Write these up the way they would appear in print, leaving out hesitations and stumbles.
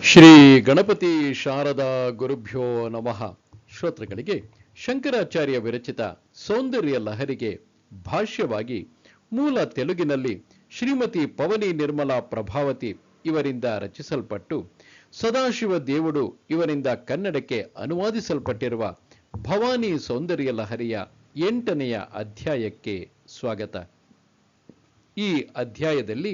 ಶ್ರೀ ಗಣಪತಿ ಶಾರದಾ ಗುರುಭ್ಯೋ ನಮಃ. ಶ್ರೋತೃಗಳಿಗೆ ಶಂಕರಾಚಾರ್ಯ ವಿರಚಿತ ಸೌಂದರ್ಯ ಲಹರಿಗೆ ಭಾಷ್ಯವಾಗಿ ಮೂಲ ತೆಲುಗಿನಲ್ಲಿ ಶ್ರೀಮತಿ ಪವನಿ ನಿರ್ಮಲಾ ಪ್ರಭಾವತಿ ಇವರಿಂದ ರಚಿಸಲ್ಪಟ್ಟು ಸದಾಶಿವ ದೇವುಡು ಇವರಿಂದ ಕನ್ನಡಕ್ಕೆ ಅನುವಾದಿಸಲ್ಪಟ್ಟಿರುವ ಭವಾನಿ ಸೌಂದರ್ಯ ಲಹರಿಯ 8ನೆಯ ಅಧ್ಯಾಯಕ್ಕೆ ಸ್ವಾಗತ. ಈ ಅಧ್ಯಾಯದಲ್ಲಿ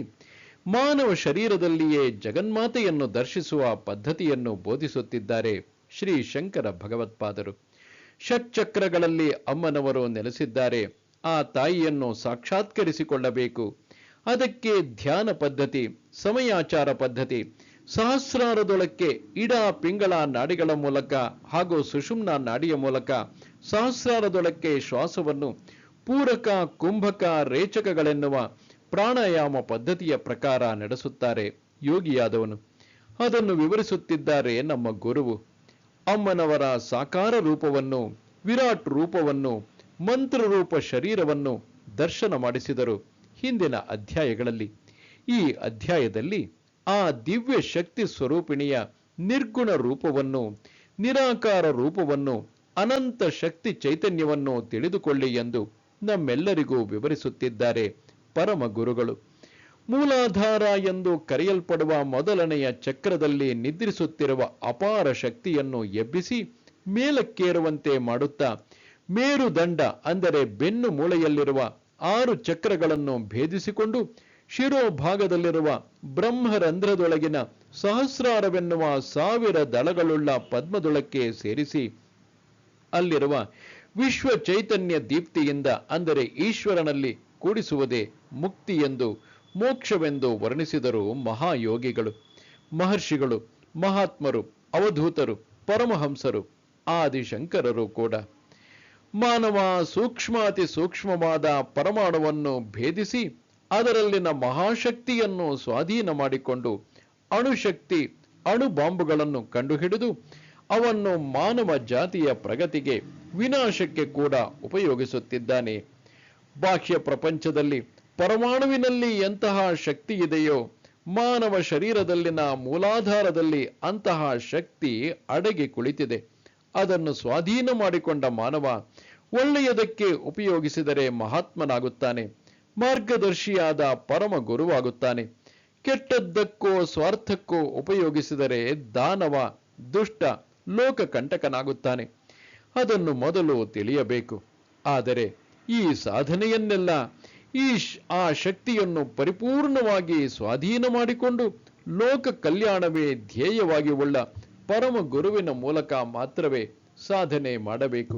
ಮಾನವ ಶರೀರದಲ್ಲಿಯೇ ಜಗನ್ಮಾತೆಯನ್ನು ದರ್ಶಿಸುವ ಪದ್ಧತಿಯನ್ನು ಬೋಧಿಸುತ್ತಿದ್ದಾರೆ ಶ್ರೀ ಶಂಕರ ಭಗವತ್ಪಾದರು. ಷಟ್ಚಕ್ರಗಳಲ್ಲಿ ಅಮ್ಮನವರು ನೆಲೆಸಿದ್ದಾರೆ. ಆ ತಾಯಿಯನ್ನು ಸಾಕ್ಷಾತ್ಕರಿಸಿಕೊಳ್ಳಬೇಕು. ಅದಕ್ಕೆ ಧ್ಯಾನ ಪದ್ಧತಿ, ಸಮಯಾಚಾರ ಪದ್ಧತಿ, ಸಹಸ್ರಾರದೊಳಕ್ಕೆ ಇಡ ಪಿಂಗಳ ನಾಡಿಗಳ ಮೂಲಕ ಹಾಗೂ ಸುಷುಮ್ನ ನಾಡಿಯ ಮೂಲಕ ಸಹಸ್ರಾರದೊಳಕ್ಕೆ ಶ್ವಾಸವನ್ನು ಪೂರಕ, ಕುಂಭಕ, ರೇಚಕಗಳೆನ್ನುವ ಪ್ರಾಣಾಯಾಮ ಪದ್ಧತಿಯ ಪ್ರಕಾರ ನಡೆಸುತ್ತಾರೆ ಯೋಗಿಯಾದವನು. ಅದನ್ನು ವಿವರಿಸುತ್ತಿದ್ದಾರೆ ನಮ್ಮ ಗುರುವು. ಅಮ್ಮನವರ ಸಾಕಾರ ರೂಪವನ್ನು, ವಿರಾಟ್ ರೂಪವನ್ನು, ಮಂತ್ರರೂಪ ಶರೀರವನ್ನು ದರ್ಶನ ಮಾಡಿಸಿದರು ಹಿಂದಿನ ಅಧ್ಯಾಯಗಳಲ್ಲಿ. ಈ ಅಧ್ಯಾಯದಲ್ಲಿ ಆ ದಿವ್ಯ ಶಕ್ತಿ ಸ್ವರೂಪಿಣಿಯ ನಿರ್ಗುಣ ರೂಪವನ್ನು, ನಿರಾಕಾರ ರೂಪವನ್ನು, ಅನಂತ ಶಕ್ತಿ ಚೈತನ್ಯವನ್ನು ತಿಳಿದುಕೊಳ್ಳಿ ಎಂದು ನಮ್ಮೆಲ್ಲರಿಗೂ ವಿವರಿಸುತ್ತಿದ್ದಾರೆ ಪರಮ ಗುರುಗಳು. ಮೂಲಾಧಾರ ಎಂದು ಕರೆಯಲ್ಪಡುವ ಮೊದಲನೆಯ ಚಕ್ರದಲ್ಲಿ ನಿದ್ರಿಸುತ್ತಿರುವ ಅಪಾರ ಶಕ್ತಿಯನ್ನು ಎಬ್ಬಿಸಿ ಮೇಲಕ್ಕೇರುವಂತೆ ಮಾಡುತ್ತಾ ಮೇರುದಂಡ ಅಂದರೆ ಬೆನ್ನು ಮೂಳೆಯಲ್ಲಿರುವ 6 ಚಕ್ರಗಳನ್ನು ಭೇದಿಸಿಕೊಂಡು ಶಿರೋಭಾಗದಲ್ಲಿರುವ ಬ್ರಹ್ಮರಂಧ್ರದೊಳಗಿನ ಸಹಸ್ರಾರವೆನ್ನುವ 1000 ದಳಗಳುಳ್ಳ ಪದ್ಮದೊಳಕ್ಕೆ ಸೇರಿಸಿ ಅಲ್ಲಿರುವ ವಿಶ್ವ ಚೈತನ್ಯ ದೀಪ್ತಿಯಿಂದ ಅಂದರೆ ಈಶ್ವರನಲ್ಲಿ ಕೂಡಿಸುವುದೇ ಮುಕ್ತಿ ಎಂದು, ಮೋಕ್ಷವೆಂದು ವರ್ಣಿಸಿದರು ಮಹಾಯೋಗಿಗಳು, ಮಹರ್ಷಿಗಳು, ಮಹಾತ್ಮರು, ಅವಧೂತರು, ಪರಮಹಂಸರು, ಆದಿಶಂಕರರು ಕೂಡ. ಮಾನವ ಸೂಕ್ಷ್ಮಾತಿ ಸೂಕ್ಷ್ಮವಾದ ಪರಮಾಣುವನ್ನು ಭೇದಿಸಿ ಅದರಲ್ಲಿನ ಮಹಾಶಕ್ತಿಯನ್ನು ಸ್ವಾಧೀನ ಮಾಡಿಕೊಂಡು ಅಣುಶಕ್ತಿ, ಅಣುಬಾಂಬುಗಳನ್ನು ಕಂಡುಹಿಡಿದು ಅವನ್ನು ಮಾನವ ಜಾತಿಯ ಪ್ರಗತಿಗೆ, ವಿನಾಶಕ್ಕೆ ಕೂಡ ಉಪಯೋಗಿಸುತ್ತಿದ್ದಾನೆ. ಬಾಹ್ಯ ಪ್ರಪಂಚದಲ್ಲಿ ಪರಮಾಣುವಿನಲ್ಲಿ ಎಂತಹ ಶಕ್ತಿ ಇದೆಯೋ ಮಾನವ ಶರೀರದಲ್ಲಿನ ಮೂಲಾಧಾರದಲ್ಲಿ ಅಂತಹ ಶಕ್ತಿ ಅಡಗಿ ಕುಳಿತಿದೆ. ಅದನ್ನು ಸ್ವಾಧೀನ ಮಾಡಿಕೊಂಡ ಮಾನವ ಒಳ್ಳೆಯದಕ್ಕೆ ಉಪಯೋಗಿಸಿದರೆ ಮಹಾತ್ಮನಾಗುತ್ತಾನೆ, ಮಾರ್ಗದರ್ಶಿಯಾದ ಪರಮ ಗುರುವಾಗುತ್ತಾನೆ. ಕೆಟ್ಟದ್ದಕ್ಕೋ ಸ್ವಾರ್ಥಕ್ಕೋ ಉಪಯೋಗಿಸಿದರೆ ದಾನವ, ದುಷ್ಟ, ಲೋಕಕಂಟಕನಾಗುತ್ತಾನೆ. ಅದನ್ನು ಮೊದಲು ತಿಳಿಯಬೇಕು. ಆದರೆ ಈ ಸಾಧನೆಯನ್ನೆಲ್ಲ, ಆ ಶಕ್ತಿಯನ್ನು ಪರಿಪೂರ್ಣವಾಗಿ ಸ್ವಾಧೀನ ಮಾಡಿಕೊಂಡು ಲೋಕ ಕಲ್ಯಾಣವೇ ಧ್ಯೇಯವಾಗಿ ಉಳ್ಳ ಪರಮ ಗುರುವಿನ ಮೂಲಕ ಮಾತ್ರವೇ ಸಾಧನೆ ಮಾಡಬೇಕು.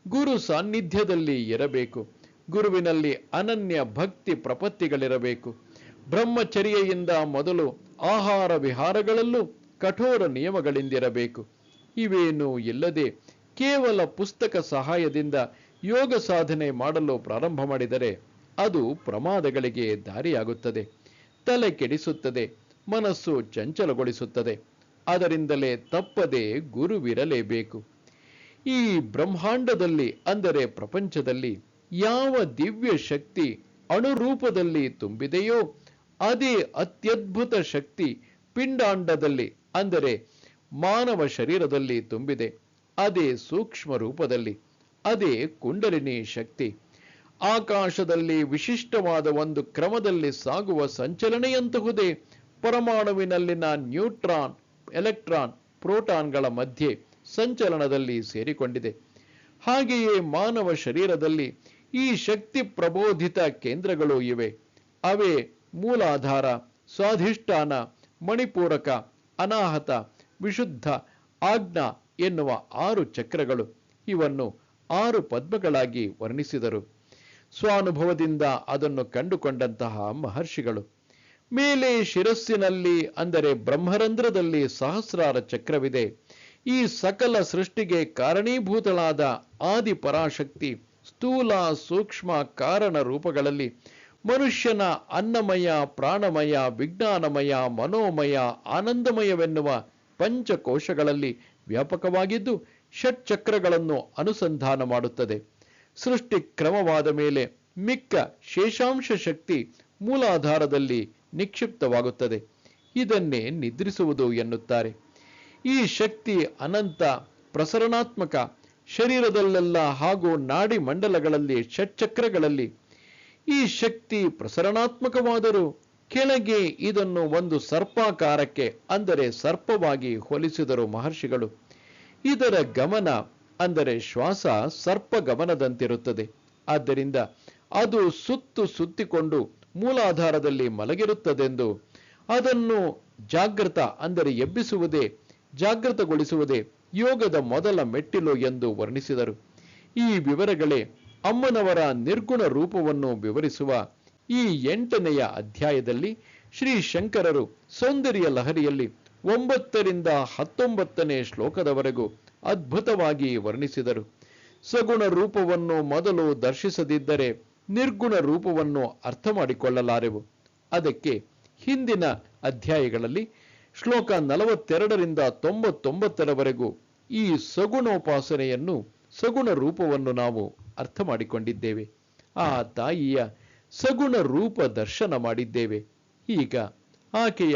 ಗುರು ಸಾನ್ನಿಧ್ಯದಲ್ಲಿ ಇರಬೇಕು. ಗುರುವಿನಲ್ಲಿ ಅನನ್ಯ ಭಕ್ತಿ ಪ್ರಪತ್ತಿಗಳಿರಬೇಕು. ಬ್ರಹ್ಮಚರ್ಯೆಯಿಂದ ಮೊದಲು ಆಹಾರ ವಿಹಾರಗಳಲ್ಲೂ ಕಠೋರ ನಿಯಮಗಳಿಂದಿರಬೇಕು. ಇವೇನೂ ಇಲ್ಲದೆ ಕೇವಲ ಪುಸ್ತಕ ಸಹಾಯದಿಂದ ಯೋಗ ಸಾಧನೆ ಮಾಡಲು ಪ್ರಾರಂಭ ಮಾಡಿದರೆ ಅದು ಪ್ರಮಾದಗಳಿಗೆ ದಾರಿಯಾಗುತ್ತದೆ, ತಲೆ ಕೆಡಿಸುತ್ತದೆ, ಮನಸ್ಸು ಚಂಚಲಗೊಳಿಸುತ್ತದೆ. ಅದರಿಂದಲೇ ತಪ್ಪದೆ ಗುರುವಿರಲೇಬೇಕು. ಈ ಬ್ರಹ್ಮಾಂಡದಲ್ಲಿ ಅಂದರೆ ಪ್ರಪಂಚದಲ್ಲಿ ಯಾವ ದಿವ್ಯ ಶಕ್ತಿ ಅಣುರೂಪದಲ್ಲಿ ತುಂಬಿದೆಯೋ ಅದೇ ಅತ್ಯದ್ಭುತ ಶಕ್ತಿ ಪಿಂಡಾಂಡದಲ್ಲಿ ಅಂದರೆ ಮಾನವ ಶರೀರದಲ್ಲಿ ತುಂಬಿದೆ. ಅದೇ ಸೂಕ್ಷ್ಮ ರೂಪದಲ್ಲಿ, ಅದೇ ಕುಂಡಲಿನಿ ಶಕ್ತಿ. ಆಕಾಶದಲ್ಲಿ ವಿಶಿಷ್ಟವಾದ ಒಂದು ಕ್ರಮದಲ್ಲಿ ಸಾಗುವ ಸಂಚಲನೆಯಂತಹುದೇ ಪರಮಾಣುವಿನಲ್ಲಿನ ನ್ಯೂಟ್ರಾನ್, ಎಲೆಕ್ಟ್ರಾನ್, ಪ್ರೋಟಾನ್ಗಳ ಮಧ್ಯೆ ಸಂಚಲನದಲ್ಲಿ ಸೇರಿಕೊಂಡಿದೆ. ಹಾಗೆಯೇ ಮಾನವ ಶರೀರದಲ್ಲಿ ಈ ಶಕ್ತಿ ಪ್ರಬೋಧಿತ ಕೇಂದ್ರಗಳು ಇವೆ. ಅವೇ ಮೂಲಾಧಾರ, ಸ್ವಾಧಿಷ್ಠಾನ, ಮಣಿಪೂರಕ, ಅನಾಹತ, ವಿಶುದ್ಧ, ಆಜ್ಞಾ ಎನ್ನುವ 6 ಚಕ್ರಗಳು. ಇವನ್ನು 6 ಪದ್ಮಗಳಾಗಿ ವರ್ಣಿಸಿದರು ಸ್ವಾನುಭವದಿಂದ ಅದನ್ನು ಕಂಡುಕೊಂಡಂತಹ ಮಹರ್ಷಿಗಳು. ಮೇಲೆ ಶಿರಸ್ಸಿನಲ್ಲಿ ಅಂದರೆ ಬ್ರಹ್ಮರಂಧ್ರದಲ್ಲಿ ಸಹಸ್ರಾರ ಚಕ್ರವಿದೆ. ಈ ಸಕಲ ಸೃಷ್ಟಿಗೆ ಕಾರಣೀಭೂತಳಾದ ಆದಿ ಪರಾಶಕ್ತಿ ಸ್ಥೂಲ, ಸೂಕ್ಷ್ಮ, ಕಾರಣ ರೂಪಗಳಲ್ಲಿ ಮನುಷ್ಯನ ಅನ್ನಮಯ, ಪ್ರಾಣಮಯ, ವಿಜ್ಞಾನಮಯ, ಮನೋಮಯ, ಆನಂದಮಯವೆನ್ನುವ ಪಂಚಕೋಶಗಳಲ್ಲಿ ವ್ಯಾಪಕವಾಗಿದ್ದು ಷಟ್ಚಕ್ರಗಳನ್ನು ಅನುಸಂಧಾನ ಮಾಡುತ್ತದೆ. ಸೃಷ್ಟಿ ಕ್ರಮವಾದ ಮೇಲೆ ಮಿಕ್ಕ ಶೇಷಾಂಶ ಶಕ್ತಿ ಮೂಲಾಧಾರದಲ್ಲಿ ನಿಕ್ಷಿಪ್ತವಾಗುತ್ತದೆ. ಇದನ್ನೇ ನಿದ್ರಿಸುವುದು ಎನ್ನುತ್ತಾರೆ. ಈ ಶಕ್ತಿ ಅನಂತ ಪ್ರಸರಣಾತ್ಮಕ, ಶರೀರದಲ್ಲೆಲ್ಲ ಹಾಗೂ ನಾಡಿ ಮಂಡಲಗಳಲ್ಲಿ, ಷಟ್ಚಕ್ರಗಳಲ್ಲಿ ಈ ಶಕ್ತಿ ಪ್ರಸರಣಾತ್ಮಕವಾದರೂ ಕೆಳಗೆ ಇದನ್ನು ಒಂದು ಸರ್ಪಾಕಾರಕ್ಕೆ, ಅಂದರೆ ಸರ್ಪವಾಗಿ ಹೋಲಿಸಿದರು ಮಹರ್ಷಿಗಳು. ಇದರ ಗಮನ ಅಂದರೆ ಶ್ವಾಸ ಸರ್ಪ ಗಮನದಂತಿರುತ್ತದೆ. ಆದ್ದರಿಂದ ಅದು ಸುತ್ತಿಕೊಂಡು ಮೂಲಾಧಾರದಲ್ಲಿ ಮಲಗಿರುತ್ತದೆಂದು, ಅದನ್ನು ಜಾಗೃತ ಅಂದರೆ ಎಬ್ಬಿಸುವುದೇ, ಜಾಗೃತಗೊಳಿಸುವುದೇ ಯೋಗದ ಮೊದಲ ಮೆಟ್ಟಿಲು ಎಂದು ವರ್ಣಿಸಿದರು. ಈ ವಿವರಗಳೇ ಅಮ್ಮನವರ ನಿರ್ಗುಣ ರೂಪವನ್ನು ವಿವರಿಸುವ ಈ 8ನೆಯ ಅಧ್ಯಾಯದಲ್ಲಿ ಶ್ರೀ ಶಂಕರರು ಸೌಂದರ್ಯ ಲಹರಿಯಲ್ಲಿ 9ರಿಂದ 19ನೇ ಶ್ಲೋಕದವರೆಗೂ ಅದ್ಭುತವಾಗಿ ವರ್ಣಿಸಿದರು. ಸಗುಣ ರೂಪವನ್ನು ಮೊದಲು ದರ್ಶಿಸದಿದ್ದರೆ ನಿರ್ಗುಣ ರೂಪವನ್ನು ಅರ್ಥ ಮಾಡಿಕೊಳ್ಳಲಾರೆವು. ಅದಕ್ಕೆ ಹಿಂದಿನ ಅಧ್ಯಾಯಗಳಲ್ಲಿ ಶ್ಲೋಕ 42ರಿಂದ 99ರವರೆಗೂ ಈ ಸಗುಣೋಪಾಸನೆಯನ್ನು, ಸಗುಣ ರೂಪವನ್ನು ನಾವು ಅರ್ಥ ಮಾಡಿಕೊಂಡಿದ್ದೇವೆ. ಆ ತಾಯಿಯ ಸಗುಣ ರೂಪ ದರ್ಶನ ಮಾಡಿದ್ದೇವೆ. ಈಗ ಆಕೆಯ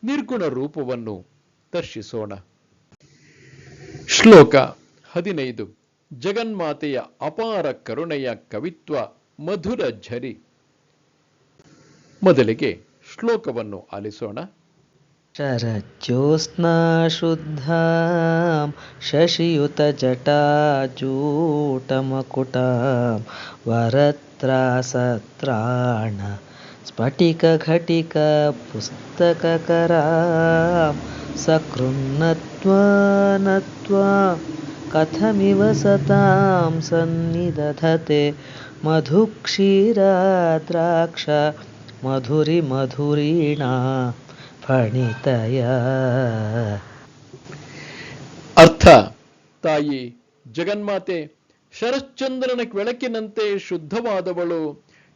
ನಿರ್ಗುಣ ರೂಪವನ್ನು ದರ್ಶಿಸೋಣ. ಶ್ಲೋಕ 15. ಜಗನ್ಮಾತೆಯ ಅಪಾರ ಕರುಣೆಯ ಕವಿತ್ವ ಮಧುರ ಝರಿ. ಮೊದಲಿಗೆ ಶ್ಲೋಕವನ್ನು ಆಲಿಸೋಣ. ಶರಜ್ಯೋತ್ಸ್ನಾ ಶುದ್ಧಾಂ ಶಶಿಯುತ ಜಟಾಜೂಟಮಕುಟಾಂ ವರತ್ರಾಸತ್ರಾಣ ಸ್ಫಟಿಕ ಘಟಿಕ ಪುಸ್ತಕಕರಾಂ ಸಕೃನ್ನತ್ವಾನತ್ವಾಂ ಕಥಮಿವ ಸತಾಂ ಸನ್ನಿದಧತೆ ಮಧುಕ್ಷೀರಾದ್ರಾಕ್ಷ ಮಧುರಿಣಾ ಫಣಿತಯ. ಅರ್ಥ: ತಾಯಿ ಜಗನ್ಮಾತೆ ಶರಶ್ಚಂದ್ರನ ಬೆಳಕಿನಂತೆ ಶುದ್ಧವಾದವಳು,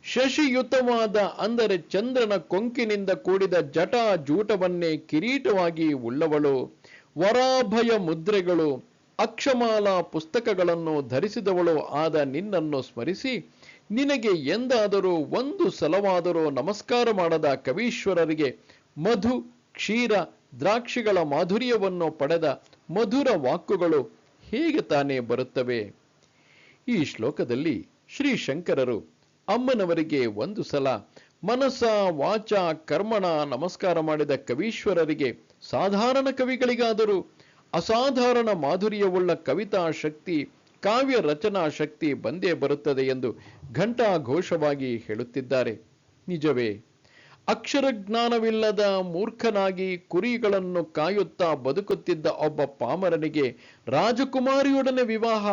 ಶಶಿಯುತವಾದ ಅಂದರೆ ಚಂದ್ರನ ಕೊಂಕಿನಿಂದ ಕೂಡಿದ ಜಟಾಜೂಟವನ್ನೇ ಕಿರೀಟವಾಗಿ ಉಳ್ಳವಳು, ವರಾಭಯ ಮುದ್ರೆಗಳು, ಅಕ್ಷಮಾಲಾ ಪುಸ್ತಕಗಳನ್ನು ಧರಿಸಿದವಳು ಆದ ನಿನ್ನನ್ನು ಸ್ಮರಿಸಿ ನಿನಗೆ ಎಂದಾದರೂ ಒಂದು ಸಲವಾದರೂ ನಮಸ್ಕಾರ ಮಾಡದ ಕವೀಶ್ವರರಿಗೆ ಮಧು, ಕ್ಷೀರ, ದ್ರಾಕ್ಷಿಗಳ ಮಾಧುರ್ಯವನ್ನು ಪಡೆದ ಮಧುರ ವಾಕ್ಕುಗಳು ಹೇಗೆ ತಾನೇ ಬರುತ್ತವೆ? ಈ ಶ್ಲೋಕದಲ್ಲಿ ಶ್ರೀ ಶಂಕರರು ಅಮ್ಮನವರಿಗೆ ಒಂದು ಸಲ ಮನಸ ವಾಚ ಕರ್ಮಣ ನಮಸ್ಕಾರ ಮಾಡಿದ ಕವೀಶ್ವರರಿಗೆ ಸಾಧಾರಣ ಕವಿಗಳಿಗಾದರೂ ಅಸಾಧಾರಣ ಮಾಧುರ್ಯವುಳ್ಳ ಕವಿತಾ ಶಕ್ತಿ, ಕಾವ್ಯ ರಚನಾ ಶಕ್ತಿ ಬಂದೇ ಬರುತ್ತದೆ ಎಂದು ಘಂಟಾಘೋಷವಾಗಿ ಹೇಳುತ್ತಿದ್ದಾರೆ. ನಿಜವೇ? ಅಕ್ಷರಜ್ಞಾನವಿಲ್ಲದ ಮೂರ್ಖನಾಗಿ ಕುರಿಗಳನ್ನು ಕಾಯುತ್ತಾ ಬದುಕುತ್ತಿದ್ದ ಒಬ್ಬ ಪಾಮರನಿಗೆ ರಾಜಕುಮಾರಿಯೊಡನೆ ವಿವಾಹ,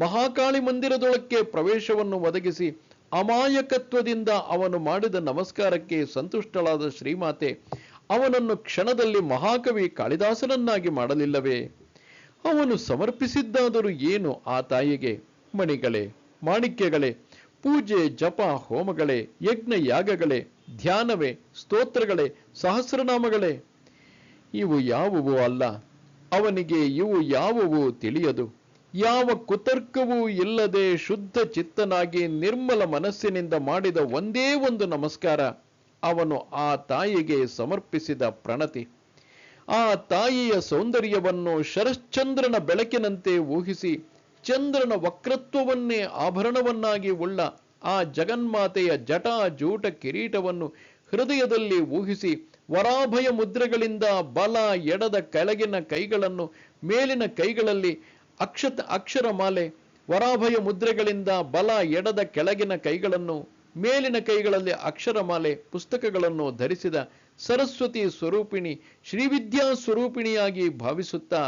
ಮಹಾಕಾಳಿ ಮಂದಿರದೊಳಕ್ಕೆ ಪ್ರವೇಶವನ್ನು ಒದಗಿಸಿ ಅಮಾಯಕತ್ವದಿಂದ ಅವನು ಮಾಡಿದ ನಮಸ್ಕಾರಕ್ಕೆ ಸಂತುಷ್ಟಳಾದ ಶ್ರೀಮಾತೆ ಅವನನ್ನು ಕ್ಷಣದಲ್ಲಿ ಮಹಾಕವಿ ಕಾಳಿದಾಸನನ್ನಾಗಿ ಮಾಡಲಿಲ್ಲವೇ? ಅವನು ಸಮರ್ಪಿಸಿದ್ದಾದರೂ ಏನು ಆ ತಾಯಿಗೆ? ಮಣಿಗಳೇ, ಮಾಣಿಕ್ಯಗಳೇ, ಪೂಜೆ, ಜಪ, ಹೋಮಗಳೇ, ಯಜ್ಞ ಯಾಗಗಳೇ, ಧ್ಯಾನವೇ, ಸ್ತೋತ್ರಗಳೇ, ಸಹಸ್ರನಾಮಗಳೇ? ಇವು ಯಾವುವೂ ಅಲ್ಲ. ಅವನಿಗೆ ಇವು ಯಾವುವೂ ತಿಳಿಯದು. ಯಾವ ಕುತರ್ಕವೂ ಇಲ್ಲದೆ ಶುದ್ಧ ಚಿತ್ತನಾಗಿ ನಿರ್ಮಲ ಮನಸ್ಸಿನಿಂದ ಮಾಡಿದ ಒಂದೇ ಒಂದು ನಮಸ್ಕಾರ ಅವನು ಆ ತಾಯಿಗೆ ಸಮರ್ಪಿಸಿದ ಪ್ರಣತಿ. ಆ ತಾಯಿಯ ಸೌಂದರ್ಯವನ್ನು ಶರಶ್ಚಂದ್ರನ ಬೆಳಕಿನಂತೆ ಊಹಿಸಿ ಚಂದ್ರನ ವಕ್ರತ್ವವನ್ನೇ ಆಭರಣವನ್ನಾಗಿ ಉಳ್ಳ ಆ ಜಗನ್ಮಾತೆಯ ಜಟಾಜೂಟ ಕಿರೀಟವನ್ನು ಹೃದಯದಲ್ಲಿ ಊಹಿಸಿ ವರಾಭಯ ಮುದ್ರೆಗಳಿಂದ ಬಲ ಎಡದ ಕೆಳಗಿನ ಕೈಗಳನ್ನು, ಮೇಲಿನ ಕೈಗಳಲ್ಲಿ ಅಕ್ಷರಮಾಲೆ, ವರಾಭಯ ಮುದ್ರೆಗಳಿಂದ ಬಲ ಎಡದ ಕೆಳಗಿನ ಕೈಗಳನ್ನು, ಮೇಲಿನ ಕೈಗಳಲ್ಲಿ ಅಕ್ಷರಮಾಲೆ ಪುಸ್ತಕಗಳನ್ನು ಧರಿಸಿದ ಸರಸ್ವತಿ ಸ್ವರೂಪಿಣಿ, ಶ್ರೀವಿದ್ಯಾ ಸ್ವರೂಪಿಣಿಯಾಗಿ ಭಾವಿಸುತ್ತಾ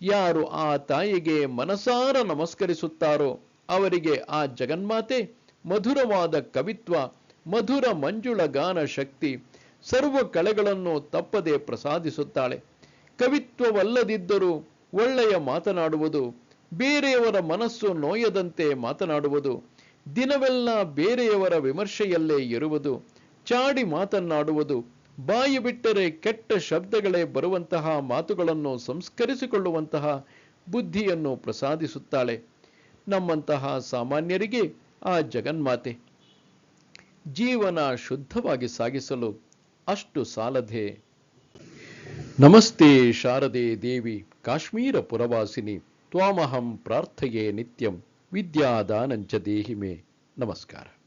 ಯಾರು ಆ ತಾಯಿಗೆ ಮನಸಾರ ನಮಸ್ಕರಿಸುತ್ತಾರೋ ಅವರಿಗೆ ಆ ಜಗನ್ಮಾತೆ ಮಧುರವಾದ ಕವಿತ್ವ, ಮಧುರ ಮಂಜುಳ ಗಾನ ಶಕ್ತಿ, ಸರ್ವ ಕಳೆಗಳನ್ನು ತಪ್ಪದೆ ಪ್ರಸಾದಿಸುತ್ತಾಳೆ. ಕವಿತ್ವವಲ್ಲದಿದ್ದರೂ ಒಳ್ಳೆಯ ಮಾತನಾಡುವುದು, ಬೇರೆಯವರ ಮನಸ್ಸು ನೋಯದಂತೆ ಮಾತನಾಡುವುದು, ದಿನವೆಲ್ಲ ಬೇರೆಯವರ ವಿಮರ್ಶೆಯಲ್ಲೇ ಇರುವುದು, ಚಾಡಿ ಮಾತನಾಡುವುದು, ಬಾಯಿ ಬಿಟ್ಟರೆ ಕೆಟ್ಟ ಶಬ್ದಗಳೇ ಬರುವಂತಹ ಮಾತುಗಳನ್ನು ಸಂಸ್ಕರಿಸಿಕೊಳ್ಳುವಂತಹ ಬುದ್ಧಿಯನ್ನು ಪ್ರಸಾದಿಸುತ್ತಾಳೆ. ನಮ್ಮಂತಹ ಸಾಮಾನ್ಯರಿಗೆ ಆ ಜಗನ್ಮಾತೆ ಜೀವನ ಶುದ್ಧವಾಗಿ ಸಾಗಿಸಲು ಅಷ್ಟು ಸಾಲದೆ ನಮಸ್ತೆ ಶಾರದೆ ದೇವಿ ಕಾಶ್ಮೀರ ಪುರವಾಸಿನಿ ತ್ವಾಮಹಂ ಪ್ರಾರ್ಥಯೇ ನಿತ್ಯಂ ವಿದ್ಯಾದಾನಂಚ ದೇಹಿ ಮೇ. ನಮಸ್ಕಾರ.